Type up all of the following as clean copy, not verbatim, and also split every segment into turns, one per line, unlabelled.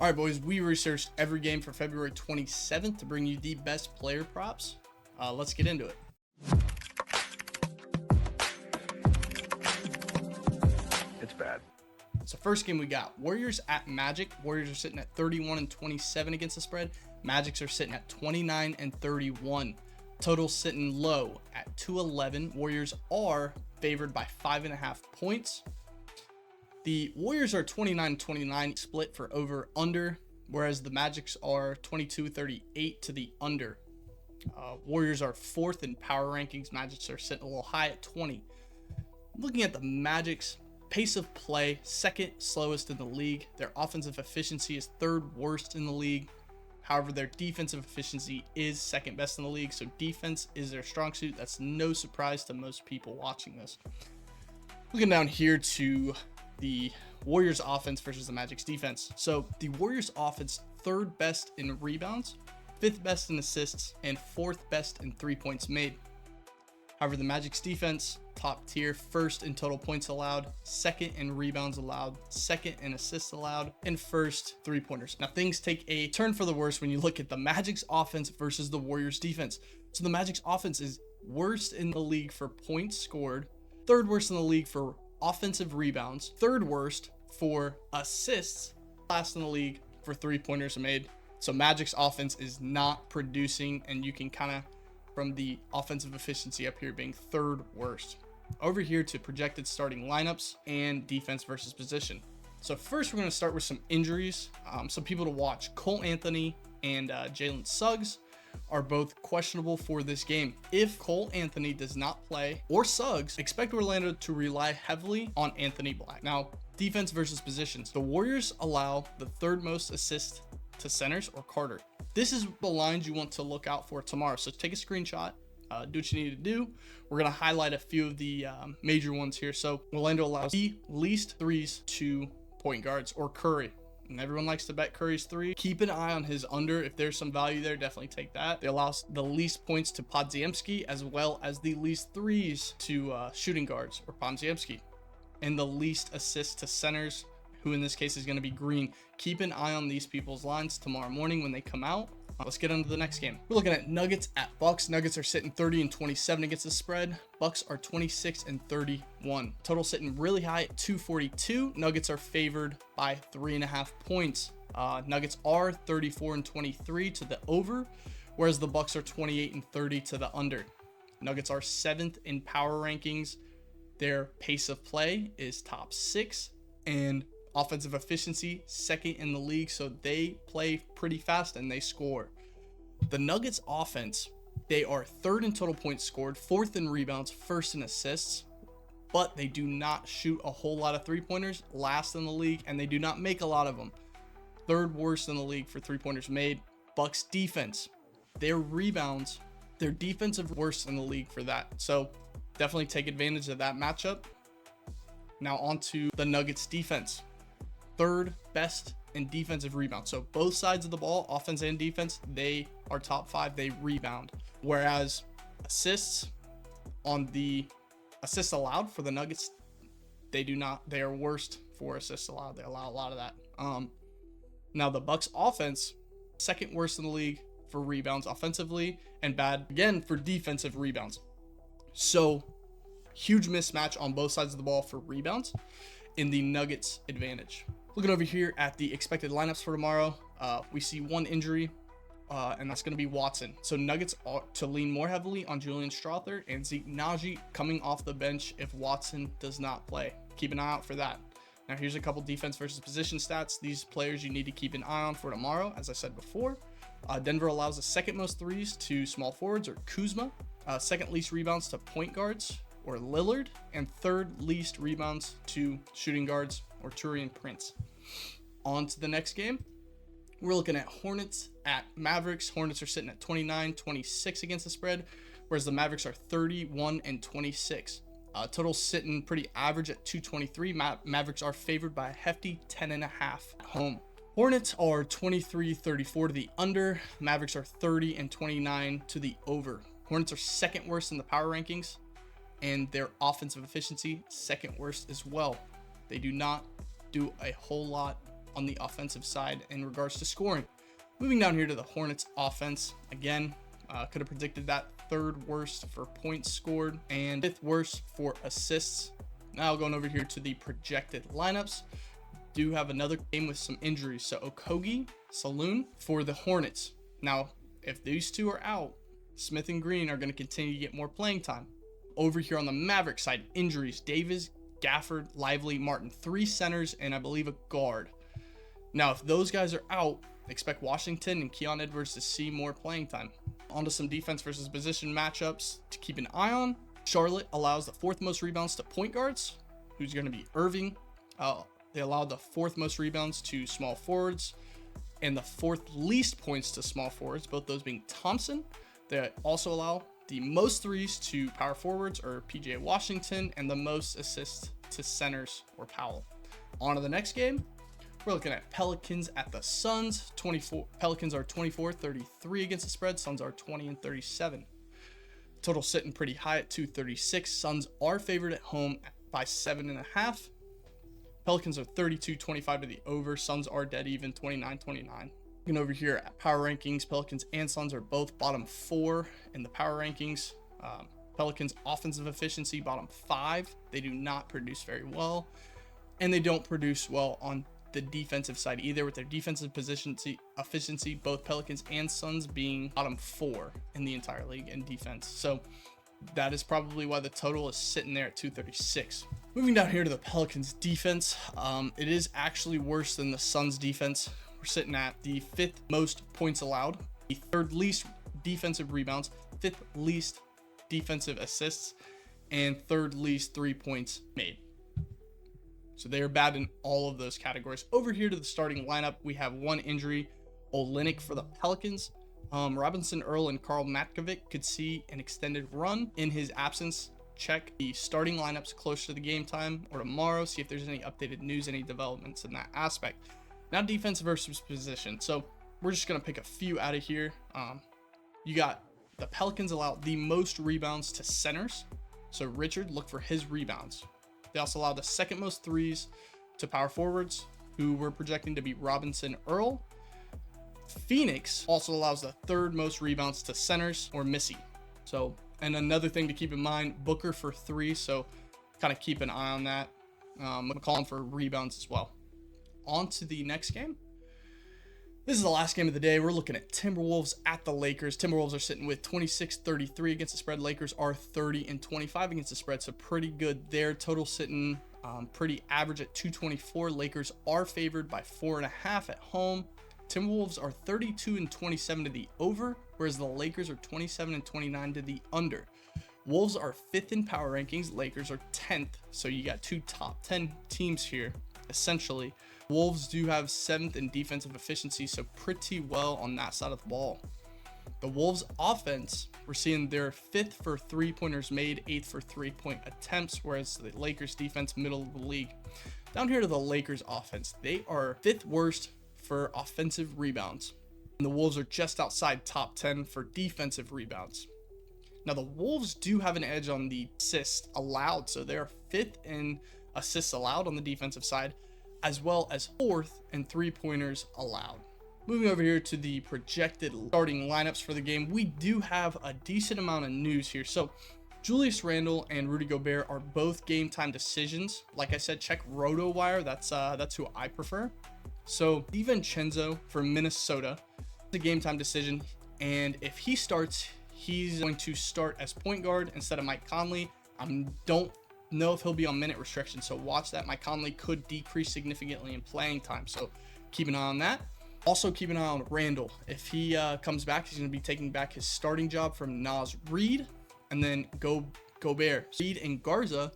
All right, boys, we researched every game for February 27th to bring you the best player props. Let's get into it.
It's bad.
So first game we got Warriors at Magic. Warriors are sitting at 31-27 against the spread. Magics are sitting at 29-31. Total sitting low at 211. Warriors are favored by 5.5 points. The Warriors are 29-29 split for over under, whereas the Magics are 22-38 to the under. Warriors are 4th in power rankings. Magics are sitting a little high at 20. Looking at the Magics, pace of play, 2nd slowest in the league. Their offensive efficiency is 3rd worst in the league. However, their defensive efficiency is 2nd best in the league, so defense is their strong suit. That's no surprise to most people watching this. Looking down here to the Warriors offense versus the Magic's defense. So the Warriors offense, 3rd best in rebounds, 5th best in assists, and 4th best in 3 points made. However, the Magic's defense, top tier, 1st in total points allowed, 2nd in rebounds allowed, 2nd in assists allowed, and 1st 3-pointers. Now things take a turn for the worse when you look at the Magic's offense versus the Warriors defense. So the Magic's offense is worst in the league for points scored, 3rd worst in the league for offensive rebounds, 3rd worst for assists, last in the league for 3-pointers made. So Magic's offense is not producing, and you can kind of, from the offensive efficiency up here being 3rd worst. Over here to projected starting lineups and defense versus position. So first we're going to start with some injuries, some people to watch. Cole Anthony and Jalen Suggs are both questionable for this game. If Cole Anthony does not play, or Suggs, expect Orlando to rely heavily on Anthony Black. Now, defense versus positions. The Warriors allow the 3rd most assists to centers or Carter. This is the lines you want to look out for tomorrow. So take a screenshot, do what you need to do. We're going to highlight a few of the major ones here. So Orlando allows the least threes to point guards or Curry. And everyone likes to bet Curry's 3. Keep an eye on his under. If there's some value there, definitely take that. They allow the least points to Podziemski, as well as the least threes to shooting guards or Podziemski, and the least assists to centers, who in this case is going to be Green. Keep an eye on these people's lines tomorrow morning when they come out. Let's get on to the next game. We're looking at Nuggets at Bucks. Nuggets are sitting 30-27 against the spread. Bucks are 26-31. Total sitting really high at 242. Nuggets are favored by 3.5 points. Nuggets are 34-23 to the over, whereas the Bucks are 28-30 to the under. Nuggets are 7th in power rankings. Their pace of play is top 6, and offensive efficiency 2nd in the league, so they play pretty fast and they score. The Nuggets offense, they are 3rd in total points scored, 4th in rebounds, 1st in assists, but they do not shoot a whole lot of 3-pointers, last in the league, and they do not make a lot of them. 3rd worst in the league for 3-pointers made. Bucks defense, their rebounds, their defensive worst in the league for that. So definitely take advantage of that matchup. Now on to the Nuggets defense. 3rd best in defensive rebounds. So both sides of the ball, offense and defense, they are top 5. They rebound. Whereas assists, on the assists allowed for the Nuggets, they do not. They are worst for assists allowed. They allow a lot of that. Now the Bucks offense, 2nd worst in the league for rebounds offensively, and bad again for defensive rebounds. So huge mismatch on both sides of the ball for rebounds in the Nuggets advantage. Looking over here at the expected lineups for tomorrow, we see one injury, and that's going to be Watson. So Nuggets are to lean more heavily on Julian Strawther and Zeke Naji coming off the bench if Watson does not play. Keep an eye out for that. Now here's a couple defense versus position stats. These players you need to keep an eye on for tomorrow. As I said before, Denver allows the 2nd most threes to small forwards or Kuzma, 2nd least rebounds to point guards or Lillard, and 3rd least rebounds to shooting guards or Taurean Prince. On to the next game. We're looking at Hornets at Mavericks. Hornets are sitting at 29-26 against the spread, whereas the Mavericks are 31-26. Total sitting pretty average at 223. Mavericks are favored by a hefty 10.5 at home. Hornets are 23-34 to the under. Mavericks are 30-29 to the over. Hornets are 2nd worst in the power rankings, and their offensive efficiency 2nd worst as well. They do not do a whole lot on the offensive side in regards to scoring. Moving down here to the Hornets offense, again, could have predicted that. Third worst for points scored and fifth worst for assists. Now going over here to the projected lineups, do have another game with some injuries. So Okogie, Saloon for the Hornets. Now, if these two are out, Smith and Green are going to continue to get more playing time. Over here on the Mavericks side, injuries: Davis, Gafford, Lively, Martin, 3 centers, and I believe a guard. Now, if those guys are out, expect Washington and Keon Edwards to see more playing time. On to some defense versus position matchups to keep an eye on. Charlotte allows the 4th most rebounds to point guards, who's going to be Irving. They allowed the 4th most rebounds to small forwards and the 4th least points to small forwards, both those being Thompson. They also allow the most threes to power forwards, or PJ Washington, and the most assists to centers, or Powell. On to the next game. We're looking at Pelicans at the Suns. Pelicans are 24-33 against the spread. Suns are 20-37. Total sitting pretty high at 236. Suns are favored at home by 7.5. Pelicans are 32-25 to the over. Suns are dead even, 29-29. Looking over here at power rankings, Pelicans and Suns are both bottom 4 in the power rankings. Pelicans offensive efficiency bottom 5. They do not produce very well, and they don't produce well on the defensive side either, with their defensive efficiency, both Pelicans and Suns being bottom 4 in the entire league in defense. So that is probably why the total is sitting there at 236. Moving down here to the Pelicans defense, it is actually worse than the Suns defense. We're sitting at the 5th most points allowed, the 3rd least defensive rebounds, 5th least defensive assists, and 3rd least 3 points made. So they are bad in all of those categories. Over here to the starting lineup, we have one injury, Olynyk for the Pelicans. Robinson Earl and Karl Matkovic could see an extended run in his absence. Check the starting lineups closer to the game time or tomorrow, see if there's any updated news, any developments in that aspect. Now defense versus position. So we're just going to pick a few out of here. You got the Pelicans allow the most rebounds to centers. So Richard, look for his rebounds. They also allow the 2nd most threes to power forwards, who we're projecting to be Robinson Earl. Phoenix also allows the 3rd most rebounds to centers, or Missy. So, and another thing to keep in mind, Booker for 3. So kind of keep an eye on that. McCollum for rebounds as well. On to the next game. This is the last game of the day. We're looking at Timberwolves at the Lakers. Timberwolves are sitting with 26-33 against the spread. Lakers are 30-25 against the spread, so pretty good there. Total sitting pretty average at 224. Lakers are favored by 4.5 at home. Timberwolves are 32-27 to the over, whereas the Lakers are 27-29 to the under. Wolves are 5th in power rankings. Lakers are 10th, so you got 2 top 10 teams here, essentially. Wolves do have 7th in defensive efficiency, so pretty well on that side of the ball. The Wolves offense, we're seeing they're 5th for 3-pointers made, 8th for 3-point attempts, whereas the Lakers defense, middle of the league. Down here to the Lakers offense, they are 5th worst for offensive rebounds, and the Wolves are just outside top 10 for defensive rebounds. Now the Wolves do have an edge on the assists allowed, so they're 5th in assists allowed on the defensive side, as well as 4th in 3-pointers allowed. Moving over here to the projected starting lineups for the game, we do have a decent amount of news here. So Julius Randle and Rudy Gobert are both game time decisions. Like I said, check RotoWire. That's who I prefer. So DiVincenzo for Minnesota, the game time decision, and if he starts, he's going to start as point guard instead of Mike Conley. I don't know if he'll be on minute restriction, so watch that. Mike Conley could decrease significantly in playing time, so keep an eye on that. Also keep an eye on Randall. If he comes back, he's going to be taking back his starting job from Naz Reid, and then Gobert. Reid and Garza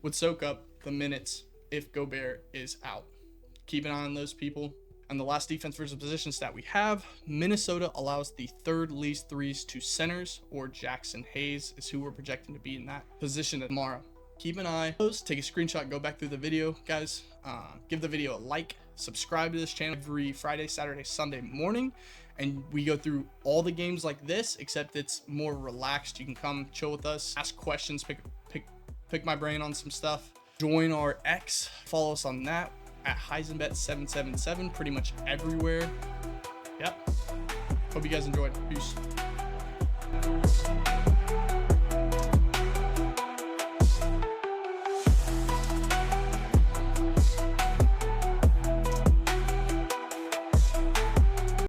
would soak up the minutes if Gobert is out. Keep an eye on those people. And the last defense versus position stat we have, Minnesota allows the 3rd least threes to centers, or Jackson Hayes is who we're projecting to be in that position tomorrow. Keep an eye, take a screenshot, go back through the video, guys. Give the video a like, subscribe to this channel every Friday, Saturday, Sunday morning, and we go through all the games like this, except it's more relaxed. You can come chill with us, ask questions, pick my brain on some stuff. Join our X, follow us on that. at Heisenbet777 pretty much everywhere. Yep. Hope you guys enjoyed. Peace.